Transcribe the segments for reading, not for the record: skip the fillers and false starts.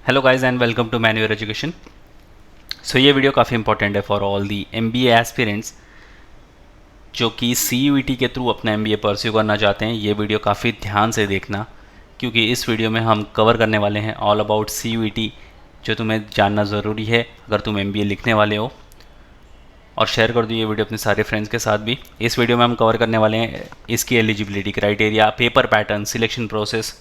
Hello guys and welcome to मैन्यूअर education. So ये video काफ़ी इंपॉर्टेंट है for all the MBA aspirants जो कि सीयूईटी के थ्रू अपना एमबीए परस्यू करना चाहते हैं। ये वीडियो काफ़ी ध्यान से देखना क्योंकि इस वीडियो में हम कवर करने वाले हैं ऑल अबाउट सीयूईटी, जो तुम्हें जानना ज़रूरी है अगर तुम एमबीए लिखने वाले हो। और शेयर कर दो ये वीडियो अपने सारे फ्रेंड्स के साथ भी। इस वीडियो में हम कवर करने वाले हैं इसकी eligibility criteria, paper pattern, selection process,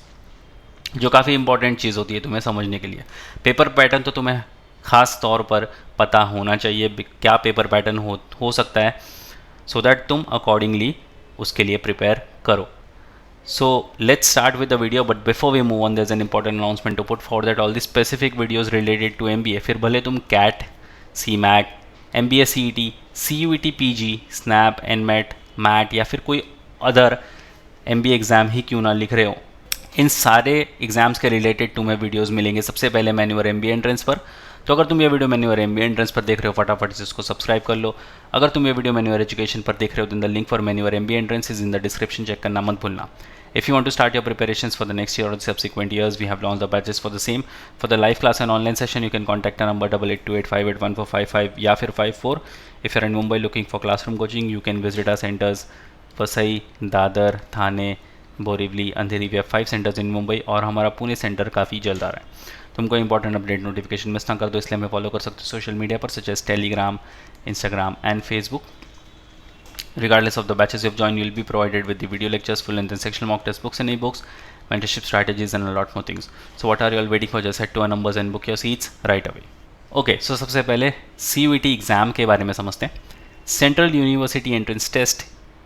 जो काफ़ी इंपॉर्टेंट चीज़ होती है तुम्हें समझने के लिए। पेपर पैटर्न तो तुम्हें ख़ास तौर पर पता होना चाहिए क्या पेपर पैटर्न हो सकता है, सो दैट तुम अकॉर्डिंगली उसके लिए प्रिपेयर करो। So let's start with the video, but before we move on there is an important announcement to put for that all the specific videos related to MBA. फिर भले तुम CAT, C MAT, MBA CET, CUET PG, SNAP, NMAT, MAT या फिर कोई other MBA exam ही क्यों ना लिख रहे हो, इन सारे एग्जाम्स के रिलेटेड तुम्हें वीडियोस मिलेंगे सबसे पहले मैन्यूअर एमबीए एंट्रेंस पर। तो अगर तुम ये वीडियो मैन्यूअर एमबीए एंट्रेंस पर देख रहे हो, फटाफट से इसको सब्सक्राइब कर लो। अगर तुम ये वीडियो मैन्यूअर एजुकेशन पर देख रहे हो, देन द लिंक फॉर मैन्यूअर MBA entrance is in the description, check करना मत भूलना। If you want to start your preparations for the next year or the subsequent years, we have launched the batches for the same. For the live class and online session, you can contact our number 8828581455 या फिर 54. If you're in Mumbai looking for classroom coaching, you can visit our centers Vasai, Dadar, Thane, Borivali, Andheri. We have 5 centres in Mumbai और हमारा Pune centre काफ़ी जल्द आ रहा है। तुमको important update notification miss ना कर दो, इसलिए हमें फॉलो कर सकते हो सोशल मीडिया पर, such as Telegram, Instagram and Facebook. Regardless of the batches you've joined, you'll be provided with the video lectures, full length and sectional mock test books and e-books, mentorship strategies and a lot more things. So what are you all waiting for? Just head to our numbers and book your seats right away. Okay, so सबसे पहले CUET exam के बारे में समझते हैं। Central University Entrance Test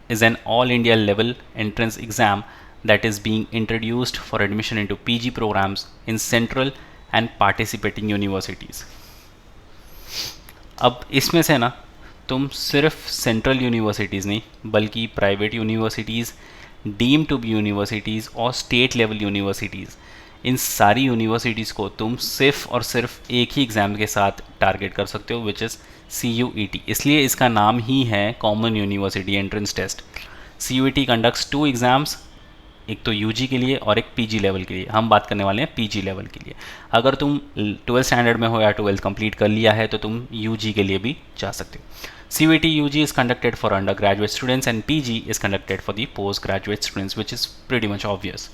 is an all India level entrance exam that is being introduced for admission into PG programs in central and participating universities. अब इसमें से ना तुम सिर्फ सेंट्रल यूनिवर्सिटीज़ नहीं बल्कि private universities, deem to be universities और state level universities, इन सारी यूनिवर्सिटीज़ को तुम सिर्फ और सिर्फ एक ही एग्ज़ाम के साथ टारगेट कर सकते हो, विच इज़ CUET। इसलिए इसका नाम ही है common university entrance test. CUET conducts 2 exams, एक तो यूजी के लिए और एक पीजी लेवल के लिए। हम बात करने वाले हैं पीजी लेवल के लिए। अगर तुम 12th स्टैंडर्ड में हो या 12th कंप्लीट कर लिया है तो तुम यूजी के लिए भी जा सकते हो। CUET UG is conducted for undergraduate students and PG is conducted for the postgraduate students, which is pretty much obvious.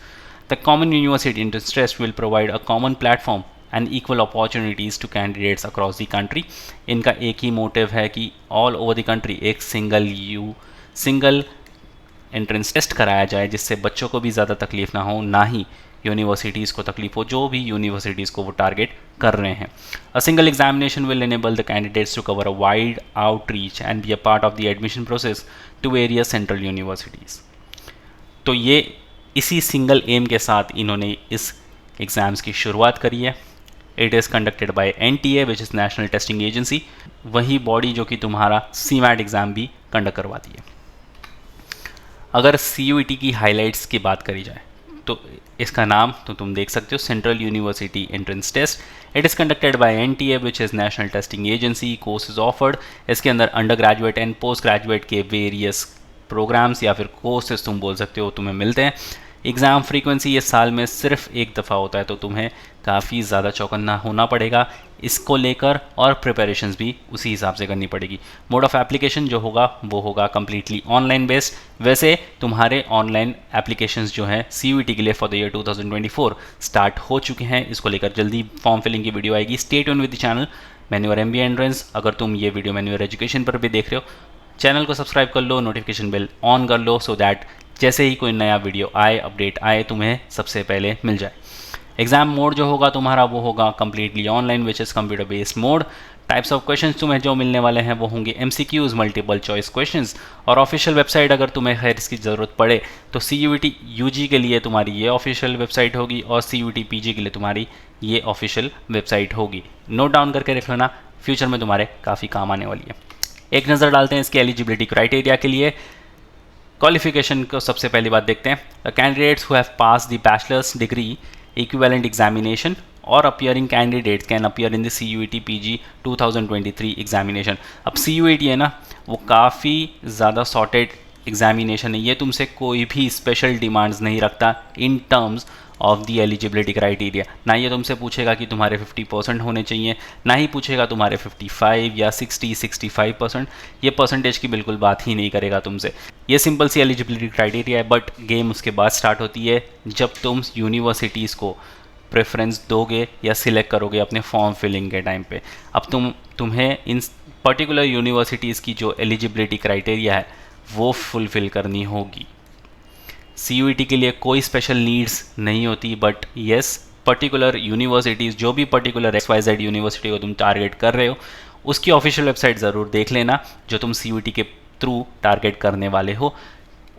The Common University Entrance Test will provide a common platform and equal opportunities to candidates across the country. इनका एक ही motive है कि all over the country एक single entrance test कराया जाए, जिससे बच्चों को भी ज़्यादा तकलीफ ना हो, ना ही यूनिवर्सिटीज़ को तकलीफ हो, जो भी यूनिवर्सिटीज़ को वो टारगेट कर रहे हैं। A single examination will enable the candidates to cover a wide outreach and be a part of the admission process to various central universities. तो ये इसी सिंगल एम के साथ इन्होंने इस एग्ज़ाम्स की शुरुआत करी है। It is conducted by NTA which is national testing agency, वही बॉडी जो कि तुम्हारा CMAT एग्ज़ाम भी कंडक्ट करवाती है। अगर CUET की हाइलाइट्स की बात करी जाए तो इसका नाम तो तुम देख सकते हो, central university entrance test. It is conducted by NTA which is national testing agency. Course is offered, इसके अंदर under graduate and post graduate के वेरियस प्रोग्राम्स या फिर कोर्सेज तुम बोल सकते हो तुम्हें मिलते हैं। एग्ज़ाम फ्रीक्वेंसी ये साल में सिर्फ एक दफ़ा होता है, तो तुम्हें काफ़ी ज़्यादा चौकन्ना होना पड़ेगा इसको लेकर, और प्रिपरेशंस भी उसी हिसाब से करनी पड़ेगी। मोड ऑफ एप्लीकेशन जो होगा वो होगा कम्प्लीटली ऑनलाइन बेस्ड। वैसे तुम्हारे ऑनलाइन एप्लीकेशंस जो हैं CUET के लिए फॉर द ईयर 2024 स्टार्ट हो चुके हैं। इसको लेकर जल्दी फॉर्म फिलिंग की वीडियो आएगी। Stay tune with the channel manure MBA entrance. अगर तुम ये वीडियो मैन्यूअर एजुकेशन पर भी देख रहे हो, चैनल को सब्सक्राइब कर लो, नोटिफिकेशन बेल ऑन कर लो, सो दैट जैसे ही कोई नया वीडियो आए, अपडेट आए, तुम्हें सबसे पहले मिल जाए। एग्जाम मोड जो होगा तुम्हारा वो होगा completely online which is computer based mode. Types of questions तुम्हें जो मिलने वाले हैं वो होंगे MCQs, मल्टीपल चॉइस क्वेश्चंस। और ऑफिशियल वेबसाइट अगर तुम्हें खैर इसकी ज़रूरत पड़े तो CUET UG के लिए तुम्हारी ये ऑफिशियल वेबसाइट होगी और CUET PG के लिए तुम्हारी ये ऑफिशियल वेबसाइट होगी। नोट डाउन करके रख लेना, फ्यूचर में तुम्हारे काफ़ी काम आने वाली है। एक नज़र डालते हैं इसके एलिजिबिलिटी क्राइटेरिया के लिए। क्वालिफिकेशन को सबसे पहली बात देखते हैं। Candidates who have pass the bachelor's degree equivalent examination और appearing candidates can appear in the CUET PG 2023 examination. अब CUET है ना, वो काफ़ी ज़्यादा सॉर्टेड एग्जामिनेशन है। ये तुमसे कोई भी स्पेशल डिमांड्स नहीं रखता in terms of the eligibility criteria. ना ये तुमसे पूछेगा कि तुम्हारे 50% होने चाहिए, ना ही पूछेगा तुम्हारे 55 या 65%। ये परसेंटेज की बिल्कुल बात ही नहीं करेगा तुमसे। ये सिंपल सी एलिजिबिलिटी क्राइटेरिया है, बट गेम उसके बाद स्टार्ट होती है जब तुम यूनिवर्सिटीज़ को प्रेफरेंस दोगे या सिलेक्ट करोगे अपने फॉर्म फिलिंग के टाइम पे। अब तुम्हें इन पर्टिकुलर यूनिवर्सिटीज़ की जो एलिजिबिलिटी क्राइटेरिया है वो फुलफ़िल करनी होगी। CUET के लिए कोई स्पेशल नीड्स नहीं होती, बट येस पर्टिकुलर यूनिवर्सिटीज़, जो भी पर्टिकुलर XYZ यूनिवर्सिटी को तुम टारगेट कर रहे हो उसकी ऑफिशियल वेबसाइट ज़रूर देख लेना जो तुम CUET के थ्रू टारगेट करने वाले हो।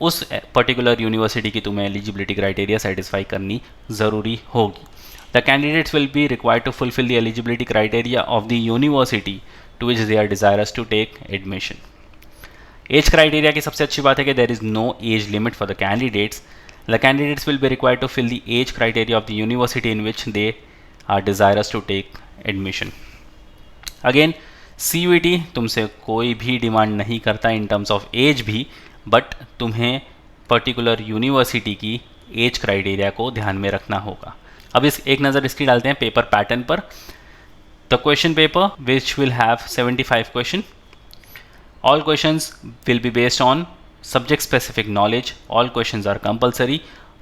उस पर्टिकुलर यूनिवर्सिटी की तुम्हें एलिजिबिलिटी क्राइटेरिया सेटिस्फाई करनी ज़रूरी होगी। The candidates will be required to fulfil the eligibility criteria of the university to which they are desirous to take admission. Age criteria की सबसे अच्छी बात है कि there is no age limit for the candidates. The candidates will be required to fill the age criteria of the university in which they are desirous to take admission. Again CUET तुमसे कोई भी demand नहीं करता in terms of as भी, but तुम्हें particular university की age criteria को ध्यान में रखना होगा। अब एक नज़र इसकी डालते हैं पेपर पैटर्न पर। The question paper which will have 75 question. All questions will be based on subject specific knowledge. All questions are compulsory.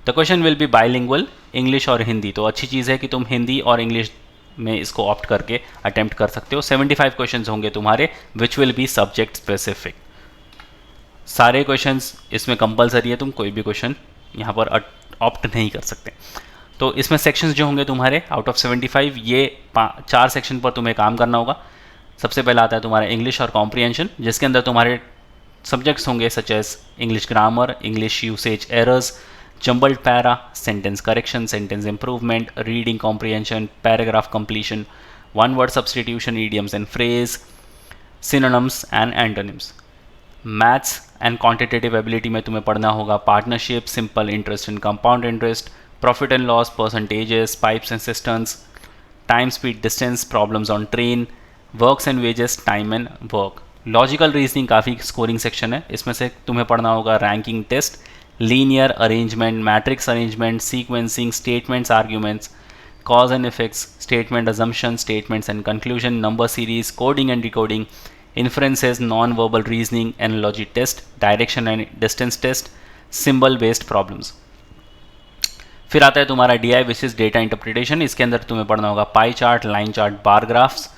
The question will be bilingual, English और हिंदी। तो अच्छी चीज़ है कि तुम हिंदी और इंग्लिश में इसको ऑप्ट करके अटेम्प्ट कर सकते हो। 75 क्वेश्चंस होंगे तुम्हारे which will be subject specific. सारे क्वेश्चंस इसमें कंपलसरी है, तुम कोई भी क्वेश्चन यहाँ पर ऑप्ट नहीं कर सकते। तो इसमें सेक्शंस जो होंगे तुम्हारे आउट ऑफ 75, ये 4 सेक्शन पर तुम्हें काम करना होगा। सबसे पहला आता है तुम्हारा इंग्लिश और कॉम्प्रिहेंशन, जिसके अंदर तुम्हारे सब्जेक्ट्स होंगे such as English grammar, English usage errors, jumbled para, sentence correction, sentence improvement, reading comprehension, paragraph completion, one word substitution, idioms and phrase, synonyms and antonyms. Maths and quantitative ability में तुम्हें पढ़ना होगा partnership, simple interest and compound interest, profit and loss, percentages, pipes and systems, time speed distance, problems on train, works and wages, time and work. Logical reasoning काफ़ी scoring section है, इसमें से तुम्हें पढ़ना होगा ranking test, linear arrangement, matrix arrangement, sequencing, statements arguments, cause and effects, statement assumption, statements and conclusion, number series, coding and decoding, inferences, non verbal reasoning, analogy test, direction and distance test, symbol based problems. फिर आता है तुम्हारा DI which is data interpretation. इसके अंदर तुम्हें पढ़ना होगा pie chart, line chart, bar graphs,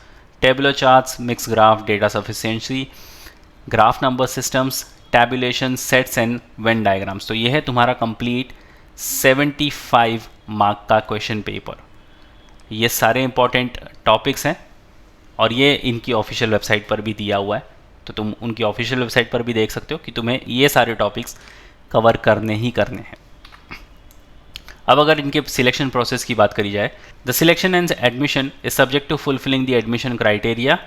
tabular charts, mix graph, data sufficiency, graph number systems, tabulation, sets and Venn diagrams. तो ये है तुम्हारा कंप्लीट 75 मार्क का क्वेश्चन पेपर। ये सारे इंपॉर्टेंट टॉपिक्स हैं और ये इनकी ऑफिशियल वेबसाइट पर भी दिया हुआ है, तो तुम उनकी ऑफिशियल वेबसाइट पर भी देख सकते हो कि तुम्हें ये सारे टॉपिक्स कवर करने ही करने हैं। अब अगर इनके सिलेक्शन प्रोसेस की बात करी जाए, the selection and admission is subject to fulfilling the admission criteria,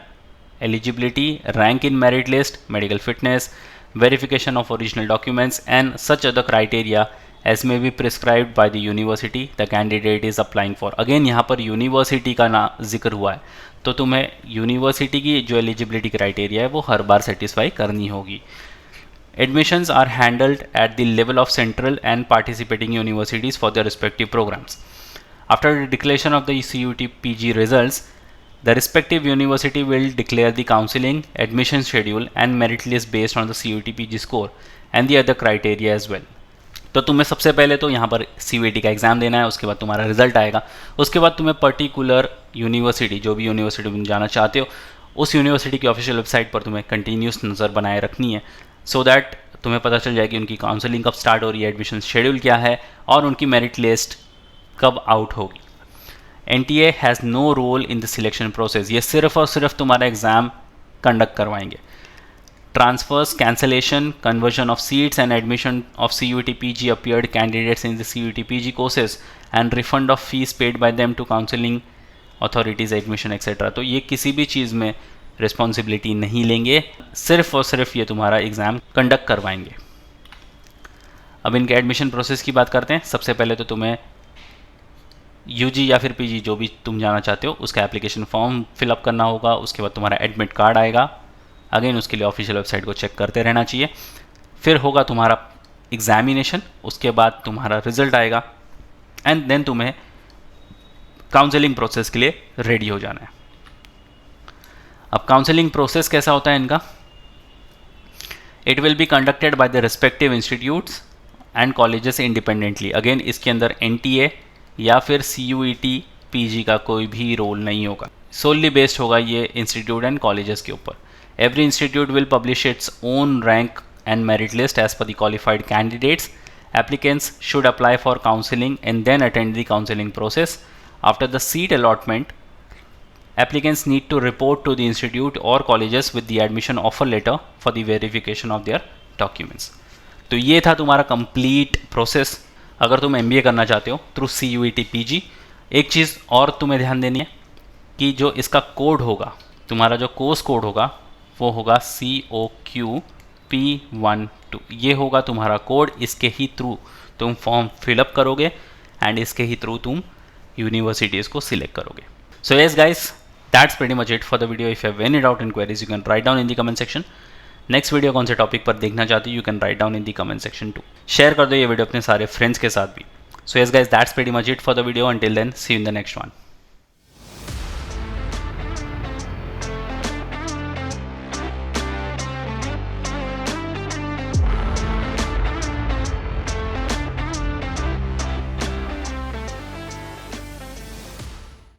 eligibility, rank in merit list, medical fitness, verification of original documents and such other criteria as may be prescribed by the university the candidate is applying for. Again यहाँ पर university का ना जिक्र हुआ है, तो तुम्हें university की जो एलिजिबिलिटी क्राइटेरिया है वो हर बार सेटिस्फाई करनी होगी। Admissions are handled at the level of central and participating universities for their respective programs. After the declaration of the CUET PG results, the respective university will declare the counseling, admission schedule and merit list based on the CUET PG score and the other criteria as well. तो तुम्हें सबसे पहले तो यहाँ पर CUET का exam देना है, उसके बाद तुम्हारा रिजल्ट आएगा, उसके बाद तुम्हें पर्टिकुलर यूनिवर्सिटी, जो भी यूनिवर्सिटी तुम जाना चाहते हो, उस यूनिवर्सिटी की ऑफिशियल वेबसाइट पर तुम्हें कंटिन्यूस नज़र बनाए रखनी है, सो दैट तुम्हें पता चल जाए कि उनकी काउंसलिंग कब स्टार्ट हो रही है, एडमिशन शेड्यूल क्या है और उनकी मेरिट लिस्ट कब आउट होगी। NTA has no role in the selection process, ये सिर्फ और सिर्फ तुम्हारा एग्ज़ाम कंडक्ट करवाएंगे। Transfers, cancellation, conversion of seats and admission of CUET PG appeared candidates in the CUET PG courses and refund of fees paid by them to counselling authorities, admission etcetera. तो ये किसी भी चीज़ में responsibility नहीं लेंगे, सिर्फ और सिर्फ ये तुम्हारा एग्ज़ाम कंडक्ट करवाएंगे। अब इनके एडमिशन प्रोसेस की बात करते हैं। सबसे पहले तो तुम्हें UG या फिर PG जो भी तुम जाना चाहते हो उसका एप्लीकेशन फॉर्म फिलअप करना होगा, उसके बाद तुम्हारा एडमिट कार्ड आएगा। अगेन उसके लिए ऑफिशियल वेबसाइट को चेक करते रहना चाहिए। फिर होगा तुम्हारा एग्जामिनेशन, उसके बाद तुम्हारा रिजल्ट आएगा। एंड देन तुम्हें काउंसलिंग प्रोसेस के लिए रेडी हो जाना है। अब काउंसलिंग प्रोसेस कैसा होता है इनका? It will be conducted by the respective institutes and colleges independently. Again इसके अंदर NTA या फिर CUET PG का कोई भी रोल नहीं होगा, सोलली बेस्ड होगा ये इंस्टीट्यूट एंड कॉलेजेस के ऊपर। Every institute will publish its own rank and merit list as per the qualified candidates. Applicants should apply for counseling and then attend the counseling process. After the seat allotment, applicants need to report to the institute or colleges with the admission offer letter for the verification of their documents. तो ये था तुम्हारा complete process अगर तुम MBA करना चाहते हो through CUET PG। एक चीज़ और तुम्हें ध्यान देनी है कि जो इसका कोड होगा, तुम्हारा जो कोर्स कोड होगा वो होगा COQP12। ये होगा तुम्हारा कोड, इसके ही थ्रू तुम फॉर्म फिलअप करोगे एंड इसके ही थ्रू तुम यूनिवर्सिटीज़ को सिलेक्ट करोगे। सो yes guys, that's pretty much it for the video. If you have any doubt in queries you can write down in the comment section. Next video कौन से topic पर देखना चाहते हो you can write down in the comment section two. Share कर दो ये video अपने सारे फ्रेंड्स के साथ भी। So yes guys, that's pretty much it for the video. Until then see you in the next one.